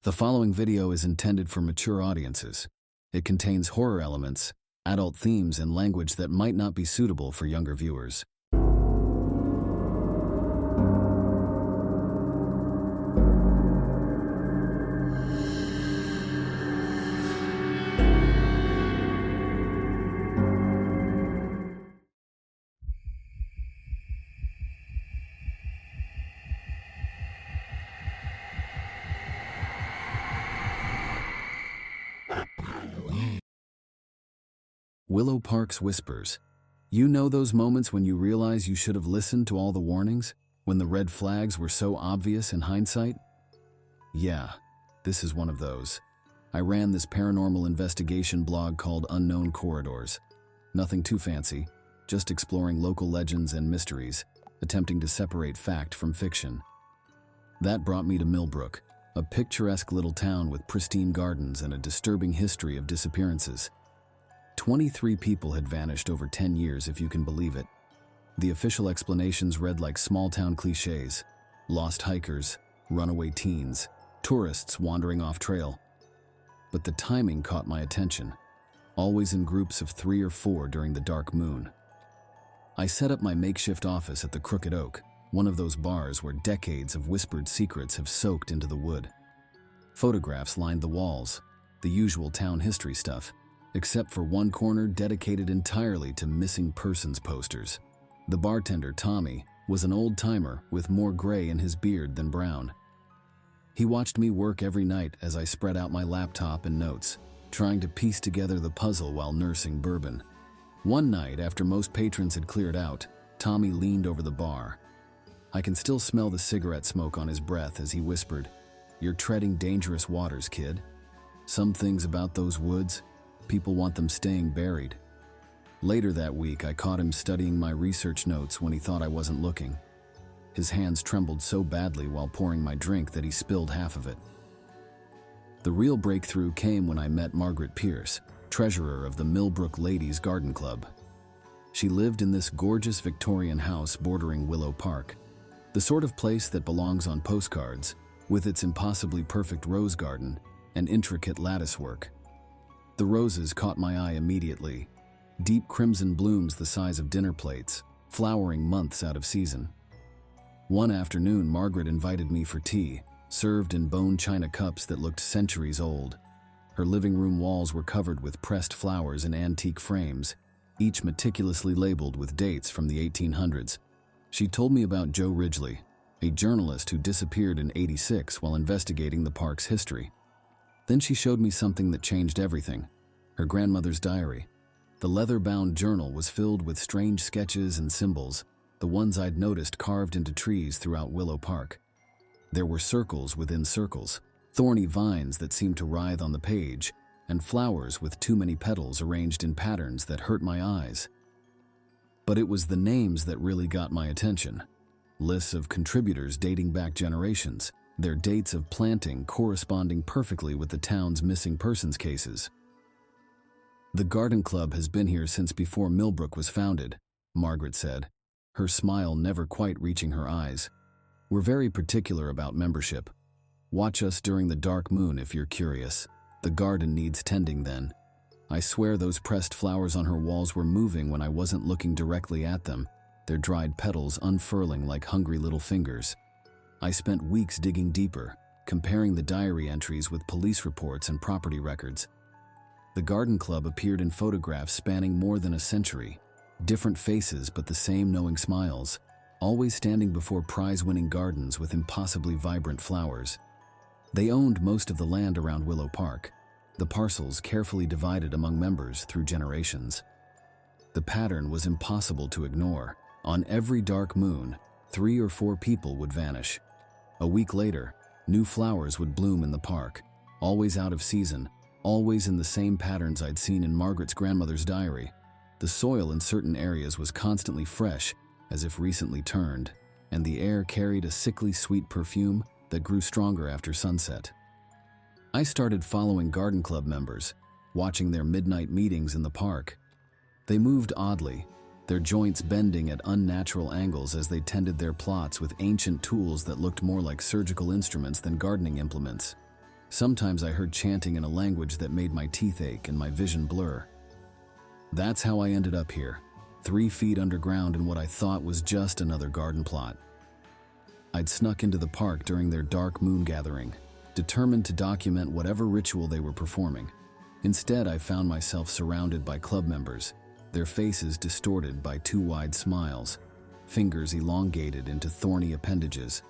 The following video is intended for mature audiences. It contains horror elements, adult themes, and language that might not be suitable for younger viewers. Willow Park's whispers. You know those moments when you realize you should have listened to all the warnings, when the red flags were so obvious in hindsight? Yeah, this is one of those. I ran this paranormal investigation blog called Unknown Corridors. Nothing too fancy, just exploring local legends and mysteries, attempting to separate fact from fiction. That brought me to Millbrook, a picturesque little town with pristine gardens and a disturbing history of disappearances. 23 people had vanished over 10 years, if you can believe it. The official explanations read like small-town cliches: lost hikers, runaway teens, tourists wandering off trail. But the timing caught my attention, always in groups of 3 or 4 during the dark moon. I set up my makeshift office at the Crooked Oak, one of those bars where decades of whispered secrets have soaked into the wood. Photographs lined the walls, the usual town history stuff, except for one corner dedicated entirely to missing persons posters. The bartender, Tommy, was an old-timer with more gray in his beard than brown. He watched me work every night as I spread out my laptop and notes, trying to piece together the puzzle while nursing bourbon. One night, after most patrons had cleared out, Tommy leaned over the bar. I can still smell the cigarette smoke on his breath as he whispered, "You're treading dangerous waters, kid. Some things about those woods, people want them staying buried." Later that week, I caught him studying my research notes when he thought I wasn't looking. His hands trembled so badly while pouring my drink that he spilled half of it. The real breakthrough came when I met Margaret Pierce, treasurer of the Millbrook Ladies' Garden Club. She lived in this gorgeous Victorian house bordering Willow Park, the sort of place that belongs on postcards, with its impossibly perfect rose garden and intricate lattice work. The roses caught my eye immediately, deep crimson blooms the size of dinner plates, flowering months out of season. One afternoon, Margaret invited me for tea, served in bone china cups that looked centuries old. Her living room walls were covered with pressed flowers in antique frames, each meticulously labeled with dates from the 1800s. She told me about Joe Ridgely, a journalist who disappeared in '86 while investigating the park's history. Then she showed me something that changed everything: her grandmother's diary. The leather-bound journal was filled with strange sketches and symbols, the ones I'd noticed carved into trees throughout Willow Park. There were circles within circles, thorny vines that seemed to writhe on the page, and flowers with too many petals arranged in patterns that hurt my eyes. But it was the names that really got my attention. Lists of contributors dating back generations, their dates of planting corresponding perfectly with the town's missing persons cases. "The garden club has been here since before Millbrook was founded," Margaret said, her smile never quite reaching her eyes. "We're very particular about membership. Watch us during the dark moon if you're curious. The garden needs tending then." I swear those pressed flowers on her walls were moving when I wasn't looking directly at them, their dried petals unfurling like hungry little fingers. I spent weeks digging deeper, comparing the diary entries with police reports and property records. The garden club appeared in photographs spanning more than a century, different faces but the same knowing smiles, always standing before prize-winning gardens with impossibly vibrant flowers. They owned most of the land around Willow Park, the parcels carefully divided among members through generations. The pattern was impossible to ignore. On every dark moon, 3 or 4 people would vanish. A week later, new flowers would bloom in the park, always out of season, always in the same patterns I'd seen in Margaret's grandmother's diary. The soil in certain areas was constantly fresh, as if recently turned, and the air carried a sickly sweet perfume that grew stronger after sunset. I started following garden club members, watching their midnight meetings in the park. They moved oddly, their joints bending at unnatural angles as they tended their plots with ancient tools that looked more like surgical instruments than gardening implements. Sometimes I heard chanting in a language that made my teeth ache and my vision blur. That's how I ended up here, 3 feet underground in what I thought was just another garden plot. I'd snuck into the park during their dark moon gathering, determined to document whatever ritual they were performing. Instead, I found myself surrounded by club members, their faces distorted by 2 wide smiles, fingers elongated into thorny appendages.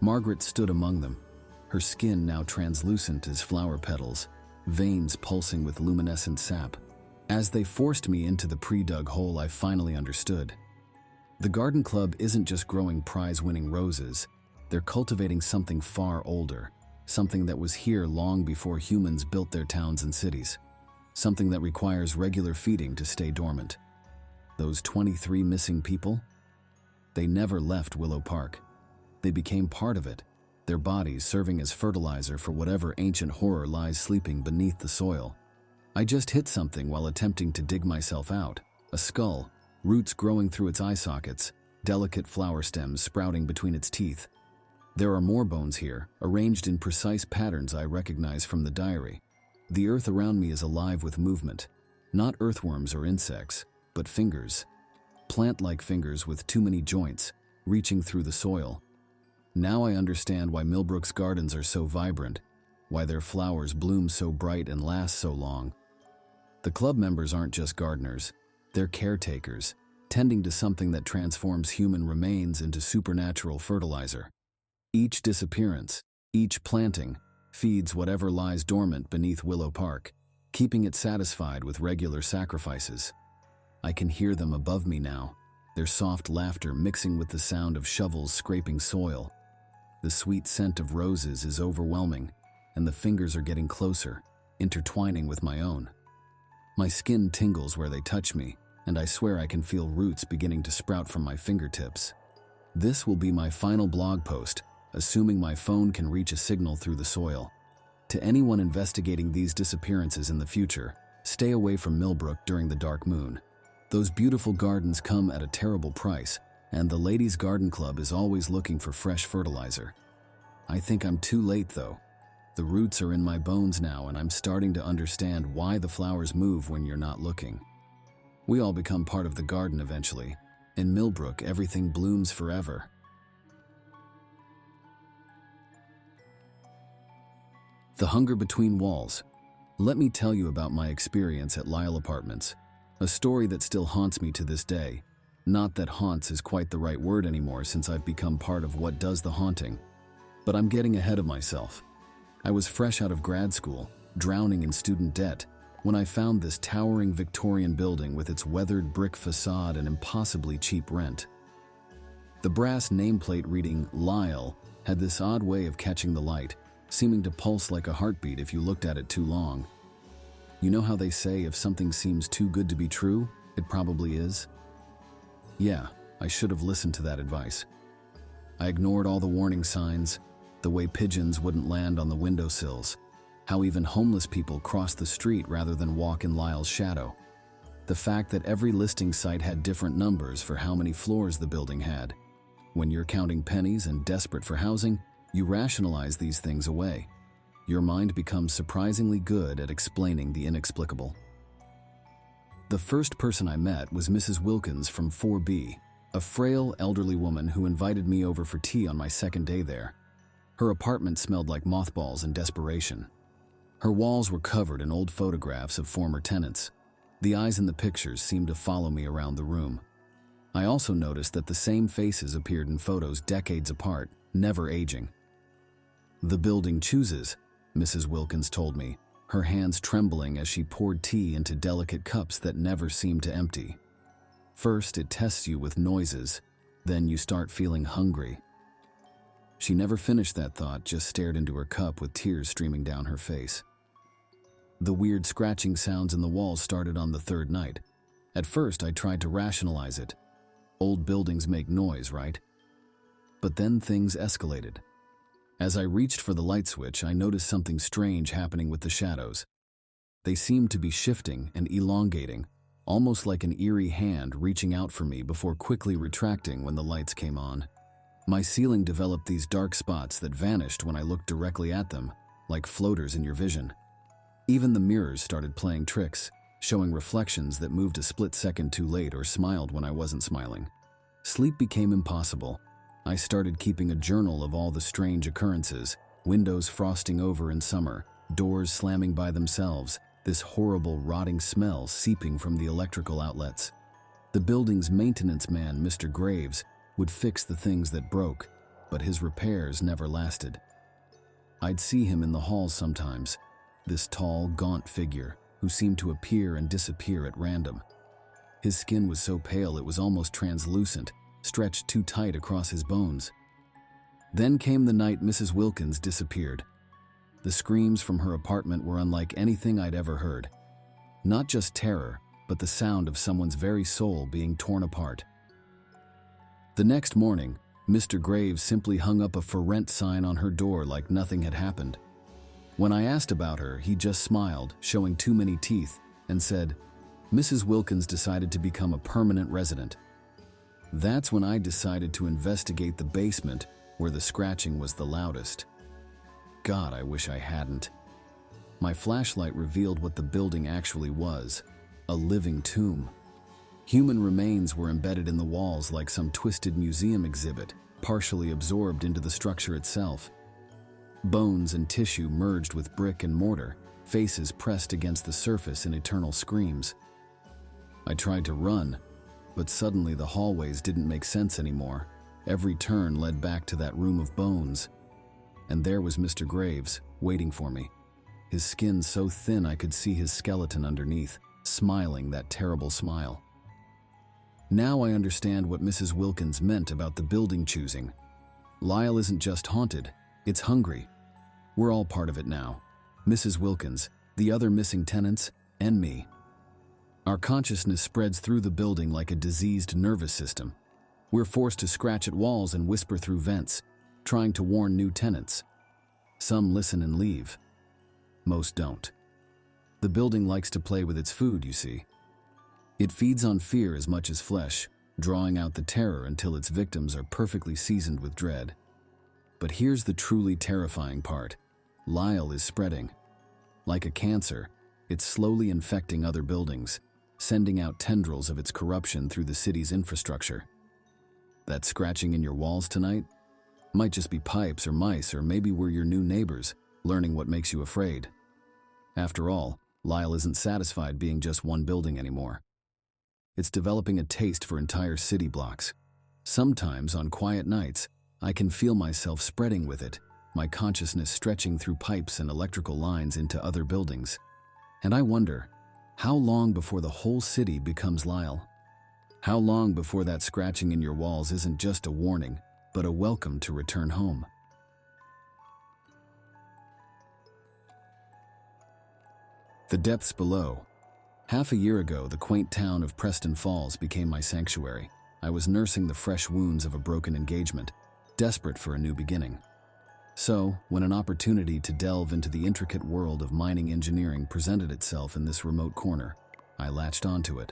Margaret stood among them, her skin now translucent as flower petals, veins pulsing with luminescent sap. As they forced me into the pre-dug hole, I finally understood. The garden club isn't just growing prize-winning roses, they're cultivating something far older, something that was here long before humans built their towns and cities, something that requires regular feeding to stay dormant. Those 23 missing people? They never left Willow Park. They became part of it, their bodies serving as fertilizer for whatever ancient horror lies sleeping beneath the soil. I just hit something while attempting to dig myself out, a skull, roots growing through its eye sockets, delicate flower stems sprouting between its teeth. There are more bones here, arranged in precise patterns I recognize from the diary. The earth around me is alive with movement, not earthworms or insects, but fingers. Plant-like fingers with too many joints, reaching through the soil. Now I understand why Millbrook's gardens are so vibrant, why their flowers bloom so bright and last so long. The club members aren't just gardeners, they're caretakers, tending to something that transforms human remains into supernatural fertilizer. Each disappearance, each planting, feeds whatever lies dormant beneath Willow Park, keeping it satisfied with regular sacrifices. I can hear them above me now, their soft laughter mixing with the sound of shovels scraping soil. The sweet scent of roses is overwhelming, and the fingers are getting closer, intertwining with my own. My skin tingles where they touch me, and I swear I can feel roots beginning to sprout from my fingertips. This will be my final blog post, assuming my phone can reach a signal through the soil. To anyone investigating these disappearances in the future, stay away from Millbrook during the dark moon. Those beautiful gardens come at a terrible price, and the Ladies' Garden Club is always looking for fresh fertilizer. I think I'm too late though. The roots are in my bones now, and I'm starting to understand why the flowers move when you're not looking. We all become part of the garden eventually. In Millbrook, everything blooms forever. The hunger between walls. Let me tell you about my experience at Lyle Apartments, a story that still haunts me to this day. Not that haunts is quite the right word anymore since I've become part of what does the haunting. But I'm getting ahead of myself. I was fresh out of grad school, drowning in student debt, when I found this towering Victorian building with its weathered brick facade and impossibly cheap rent. The brass nameplate reading Lyle had this odd way of catching the light, seeming to pulse like a heartbeat if you looked at it too long. You know how they say if something seems too good to be true, it probably is? Yeah, I should have listened to that advice. I ignored all the warning signs, the way pigeons wouldn't land on the windowsills, how even homeless people crossed the street rather than walk in Lyle's shadow, the fact that every listing site had different numbers for how many floors the building had. When you're counting pennies and desperate for housing, you rationalize these things away. Your mind becomes surprisingly good at explaining the inexplicable. The first person I met was Mrs. Wilkins from 4B, a frail, elderly woman who invited me over for tea on my second day there. Her apartment smelled like mothballs and desperation. Her walls were covered in old photographs of former tenants. The eyes in the pictures seemed to follow me around the room. I also noticed that the same faces appeared in photos decades apart, never aging. "The building chooses," Mrs. Wilkins told me, her hands trembling as she poured tea into delicate cups that never seemed to empty. "First, it tests you with noises, then you start feeling hungry." She never finished that thought, just stared into her cup with tears streaming down her face. The weird scratching sounds in the walls started on the third night. At first, I tried to rationalize it. Old buildings make noise, right? But then things escalated. As I reached for the light switch, I noticed something strange happening with the shadows. They seemed to be shifting and elongating, almost like an eerie hand reaching out for me before quickly retracting when the lights came on. My ceiling developed these dark spots that vanished when I looked directly at them, like floaters in your vision. Even the mirrors started playing tricks, showing reflections that moved a split second too late or smiled when I wasn't smiling. Sleep became impossible. I started keeping a journal of all the strange occurrences, windows frosting over in summer, doors slamming by themselves, this horrible rotting smell seeping from the electrical outlets. The building's maintenance man, Mr. Graves, would fix the things that broke, but his repairs never lasted. I'd see him in the halls sometimes, this tall, gaunt figure who seemed to appear and disappear at random. His skin was so pale it was almost translucent, stretched too tight across his bones. Then came the night Mrs. Wilkins disappeared. The screams from her apartment were unlike anything I'd ever heard. Not just terror, but the sound of someone's very soul being torn apart. The next morning, Mr. Graves simply hung up a for rent sign on her door like nothing had happened. When I asked about her, he just smiled, showing too many teeth, and said, "Mrs. Wilkins decided to become a permanent resident." That's when I decided to investigate the basement where the scratching was the loudest. God, I wish I hadn't. My flashlight revealed what the building actually was: a living tomb. Human remains were embedded in the walls like some twisted museum exhibit, partially absorbed into the structure itself. Bones and tissue merged with brick and mortar, faces pressed against the surface in eternal screams. I tried to run, but suddenly the hallways didn't make sense anymore. Every turn led back to that room of bones. And there was Mr. Graves, waiting for me. His skin so thin I could see his skeleton underneath, smiling that terrible smile. Now I understand what Mrs. Wilkins meant about the building choosing. Lyle isn't just haunted, it's hungry. We're all part of it now. Mrs. Wilkins, the other missing tenants, and me. Our consciousness spreads through the building like a diseased nervous system. We're forced to scratch at walls and whisper through vents, trying to warn new tenants. Some listen and leave. Most don't. The building likes to play with its food, you see. It feeds on fear as much as flesh, drawing out the terror until its victims are perfectly seasoned with dread. But here's the truly terrifying part. Lyle is spreading. Like a cancer, it's slowly infecting other buildings, sending out tendrils of its corruption through the city's infrastructure. That scratching in your walls tonight might just be pipes or mice, or maybe we're your new neighbors, learning what makes you afraid. After all, Lyle isn't satisfied being just one building anymore. It's developing a taste for entire city blocks. Sometimes, on quiet nights, I can feel myself spreading with it, my consciousness stretching through pipes and electrical lines into other buildings. And I wonder, how long before the whole city becomes Lyle? How long before that scratching in your walls isn't just a warning, but a welcome to return home? The depths below. Half a year ago, the quaint town of Preston Falls became my sanctuary. I was nursing the fresh wounds of a broken engagement, desperate for a new beginning. So, when an opportunity to delve into the intricate world of mining engineering presented itself in this remote corner, I latched onto it.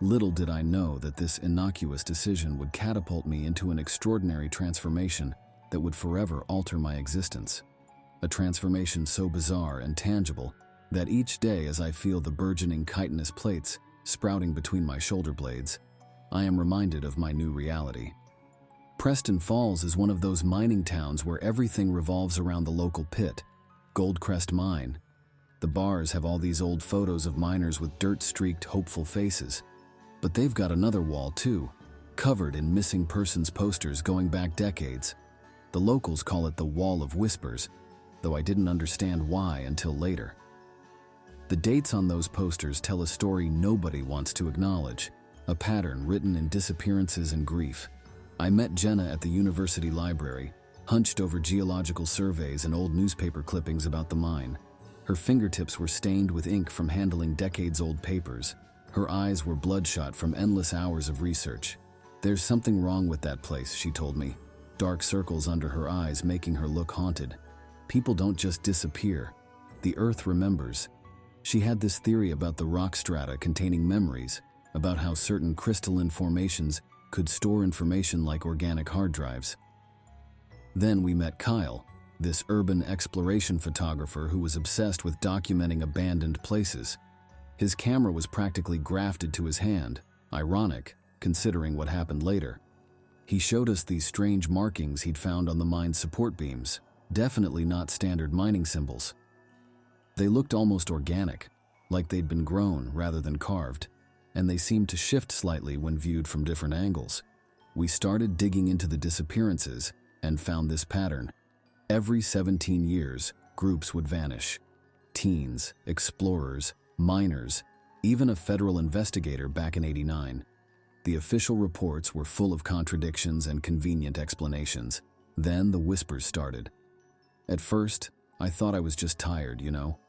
Little did I know that this innocuous decision would catapult me into an extraordinary transformation that would forever alter my existence. A transformation so bizarre and tangible that each day as I feel the burgeoning chitinous plates sprouting between my shoulder blades, I am reminded of my new reality. Preston Falls is one of those mining towns where everything revolves around the local pit, Goldcrest Mine. The bars have all these old photos of miners with dirt-streaked, hopeful faces. But they've got another wall too, covered in missing persons posters going back decades. The locals call it the Wall of Whispers, though I didn't understand why until later. The dates on those posters tell a story nobody wants to acknowledge, a pattern written in disappearances and grief. I met Jenna at the university library, hunched over geological surveys and old newspaper clippings about the mine. Her fingertips were stained with ink from handling decades-old papers. Her eyes were bloodshot from endless hours of research. "There's something wrong with that place," she told me, dark circles under her eyes making her look haunted. "People don't just disappear. The earth remembers." She had this theory about the rock strata containing memories, about how certain crystalline formations could store information like organic hard drives. Then we met Kyle, this urban exploration photographer who was obsessed with documenting abandoned places. His camera was practically grafted to his hand, ironic, considering what happened later. He showed us these strange markings he'd found on the mine's support beams, definitely not standard mining symbols. They looked almost organic, like they'd been grown rather than carved, and they seemed to shift slightly when viewed from different angles. We started digging into the disappearances and found this pattern. Every 17 years, groups would vanish. Teens, explorers, miners, even a federal investigator back in '89. The official reports were full of contradictions and convenient explanations. Then the whispers started. At first, I thought I was just tired, you know.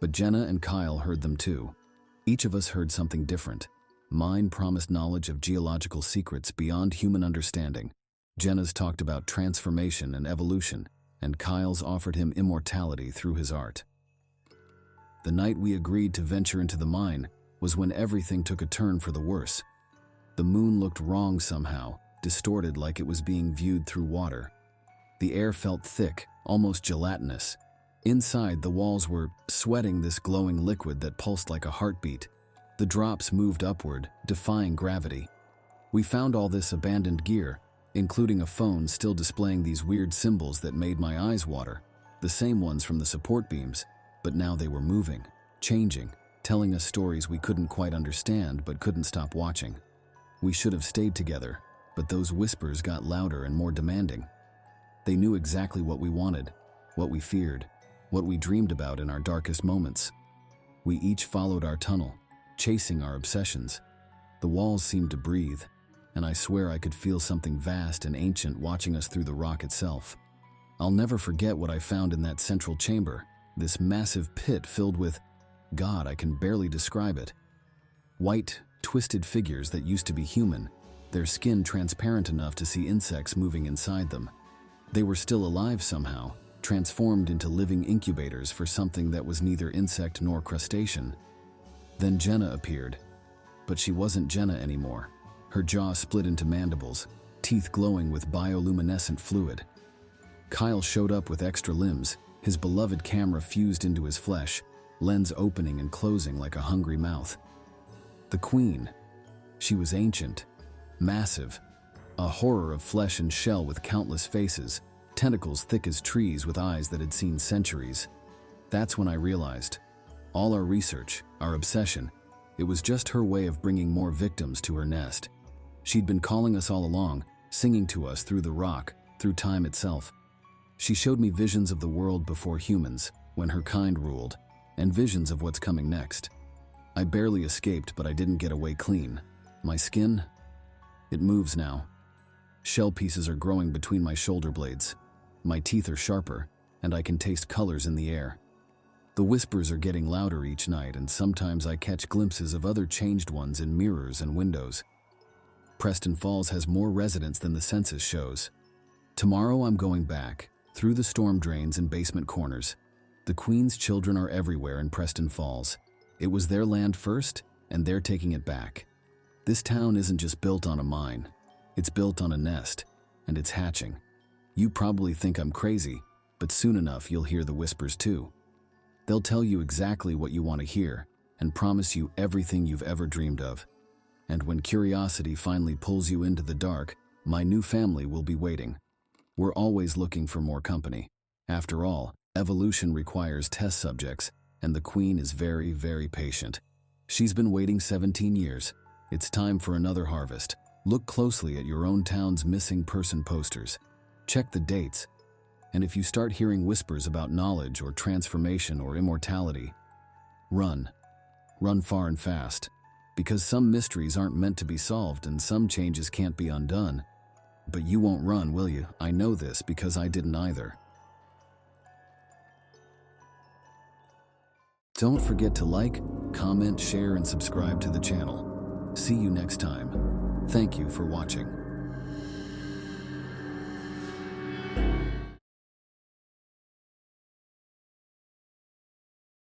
But Jenna and Kyle heard them too. Each of us heard something different. Mine promised knowledge of geological secrets beyond human understanding. Jenna's talked about transformation and evolution, and Kyle's offered him immortality through his art. The night we agreed to venture into the mine was when everything took a turn for the worse. The moon looked wrong somehow, distorted like it was being viewed through water. The air felt thick, almost gelatinous. Inside, the walls were sweating this glowing liquid that pulsed like a heartbeat. The drops moved upward, defying gravity. We found all this abandoned gear, including a phone still displaying these weird symbols that made my eyes water, the same ones from the support beams, but now they were moving, changing, telling us stories we couldn't quite understand but couldn't stop watching. We should have stayed together, but those whispers got louder and more demanding. They knew exactly what we wanted, what we feared, what we dreamed about in our darkest moments. We each followed our tunnel, chasing our obsessions. The walls seemed to breathe, and I swear I could feel something vast and ancient watching us through the rock itself. I'll never forget what I found in that central chamber, this massive pit filled with, God, I can barely describe it. White, twisted figures that used to be human, their skin transparent enough to see insects moving inside them. They were still alive somehow, transformed into living incubators for something that was neither insect nor crustacean. Then Jenna appeared, but she wasn't Jenna anymore. Her jaw split into mandibles, teeth glowing with bioluminescent fluid. Kyle showed up with extra limbs, his beloved camera fused into his flesh, lens opening and closing like a hungry mouth. The Queen. She was ancient, massive, a horror of flesh and shell with countless faces, tentacles thick as trees with eyes that had seen centuries. That's when I realized, all our research, our obsession, it was just her way of bringing more victims to her nest. She'd been calling us all along, singing to us through the rock, through time itself. She showed me visions of the world before humans, when her kind ruled, and visions of what's coming next. I barely escaped, but I didn't get away clean. My skin? It moves now. Shell pieces are growing between my shoulder blades. My teeth are sharper, and I can taste colors in the air. The whispers are getting louder each night, and sometimes I catch glimpses of other changed ones in mirrors and windows. Preston Falls has more residents than the census shows. Tomorrow I'm going back, through the storm drains and basement corners. The Queen's children are everywhere in Preston Falls. It was their land first, and they're taking it back. This town isn't just built on a mine. It's built on a nest, and it's hatching. You probably think I'm crazy, but soon enough you'll hear the whispers too. They'll tell you exactly what you want to hear, and promise you everything you've ever dreamed of. And when curiosity finally pulls you into the dark, my new family will be waiting. We're always looking for more company. After all, evolution requires test subjects, and the Queen is very, very patient. She's been waiting 17 years. It's time for another harvest. Look closely at your own town's missing person posters. Check the dates. And if you start hearing whispers about knowledge or transformation or immortality, run. Run far and fast. Because some mysteries aren't meant to be solved and some changes can't be undone. But you won't run, will you? I know this because I didn't either. Don't forget to like, comment, share, and subscribe to the channel. See you next time. Thank you for watching.